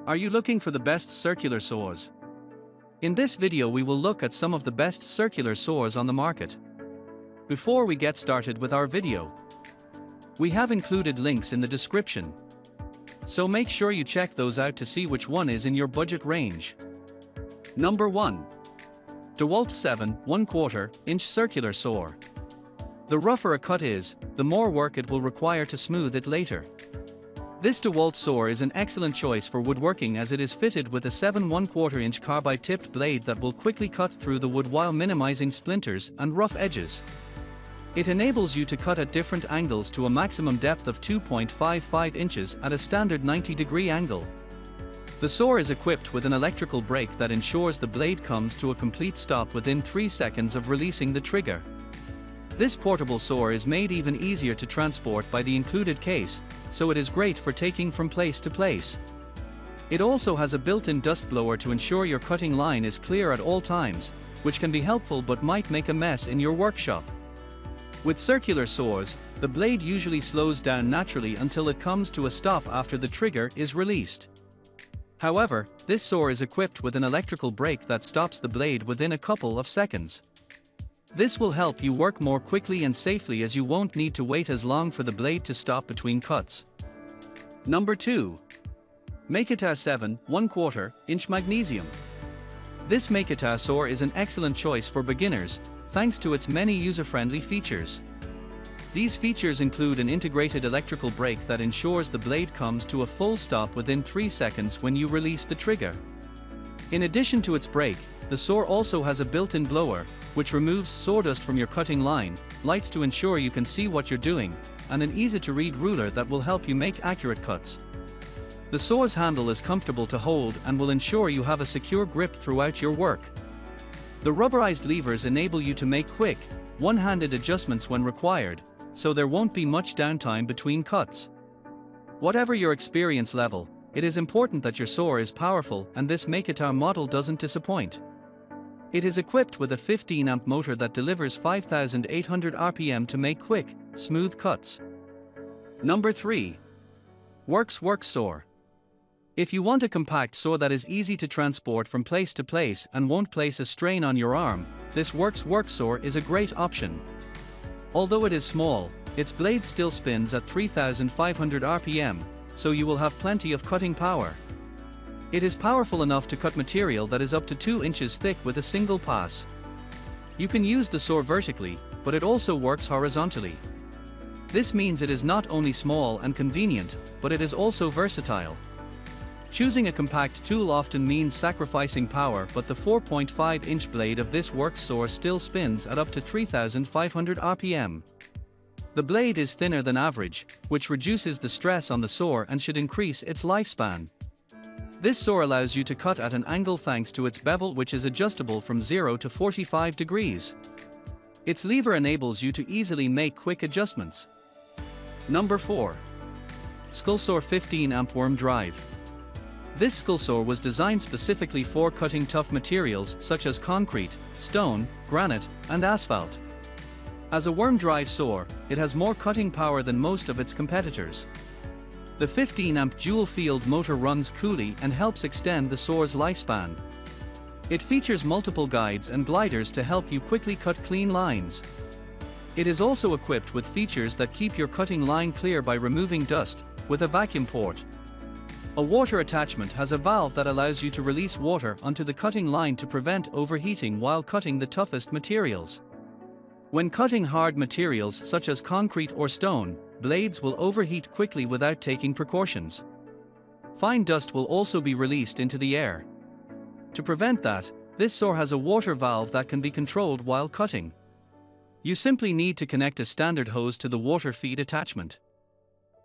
Are you looking for the best circular saws? In this video we will look at some of the best circular saws on the market. Before we get started with our video, we have included links in the description, so make sure you check those out to see which one is in your budget range. Number 1. DeWalt 7 1/4 inch circular saw. The rougher a cut is, the more work it will require to smooth it later. This DeWalt saw is an excellent choice for woodworking as it is fitted with a 7 1/4 inch carbide tipped blade that will quickly cut through the wood while minimizing splinters and rough edges. It enables you to cut at different angles to a maximum depth of 2.55 inches at a standard 90-degree angle. The saw is equipped with an electrical brake that ensures the blade comes to a complete stop within 3 seconds of releasing the trigger. This portable saw is made even easier to transport by the included case, so it is great for taking from place to place. It also has a built-in dust blower to ensure your cutting line is clear at all times, which can be helpful but might make a mess in your workshop. With circular saws, the blade usually slows down naturally until it comes to a stop after the trigger is released. However, this saw is equipped with an electrical brake that stops the blade within a couple of seconds. This will help you work more quickly and safely as you won't need to wait as long for the blade to stop between cuts. Number 2. Makita 7 1/4 inch Magnesium. This Makita saw is an excellent choice for beginners, thanks to its many user-friendly features. These features include an integrated electrical brake that ensures the blade comes to a full stop within 3 seconds when you release the trigger. In addition to its brake, the saw also has a built-in blower, which removes sawdust from your cutting line, lights to ensure you can see what you're doing, and an easy-to-read ruler that will help you make accurate cuts. The saw's handle is comfortable to hold and will ensure you have a secure grip throughout your work. The rubberized levers enable you to make quick, one-handed adjustments when required, so there won't be much downtime between cuts. Whatever your experience level, it is important that your saw is powerful, and this Makita model doesn't disappoint. It is equipped with a 15-amp motor that delivers 5,800 RPM to make quick, smooth cuts. Number 3. Worx Worxsaw. If you want a compact saw that is easy to transport from place to place and won't place a strain on your arm, this Worx Worxsaw is a great option. Although it is small, its blade still spins at 3,500 RPM, so you will have plenty of cutting power. It is powerful enough to cut material that is up to 2 inches thick with a single pass. You can use the saw vertically, but it also works horizontally. This means it is not only small and convenient, but it is also versatile. Choosing a compact tool often means sacrificing power, but the 4.5-inch blade of this Worx saw still spins at up to 3,500 RPM. The blade is thinner than average, which reduces the stress on the saw and should increase its lifespan. This saw allows you to cut at an angle thanks to its bevel, which is adjustable from 0 to 45 degrees. Its lever enables you to easily make quick adjustments. Number 4. SKILSOR 15-amp worm drive. This Skilsaw was designed specifically for cutting tough materials such as concrete, stone, granite, and asphalt. As a worm drive saw, it has more cutting power than most of its competitors. The 15-amp dual-field motor runs coolly and helps extend the saw's lifespan. It features multiple guides and gliders to help you quickly cut clean lines. It is also equipped with features that keep your cutting line clear by removing dust, with a vacuum port. A water attachment has a valve that allows you to release water onto the cutting line to prevent overheating while cutting the toughest materials. When cutting hard materials such as concrete or stone, blades will overheat quickly without taking precautions. Fine dust will also be released into the air. To prevent that, this saw has a water valve that can be controlled while cutting. You simply need to connect a standard hose to the water feed attachment.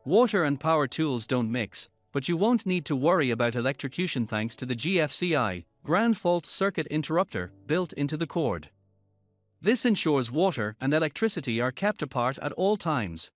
Water and power tools don't mix, but you won't need to worry about electrocution thanks to the GFCI, ground fault circuit interrupter, built into the cord. This ensures water and electricity are kept apart at all times.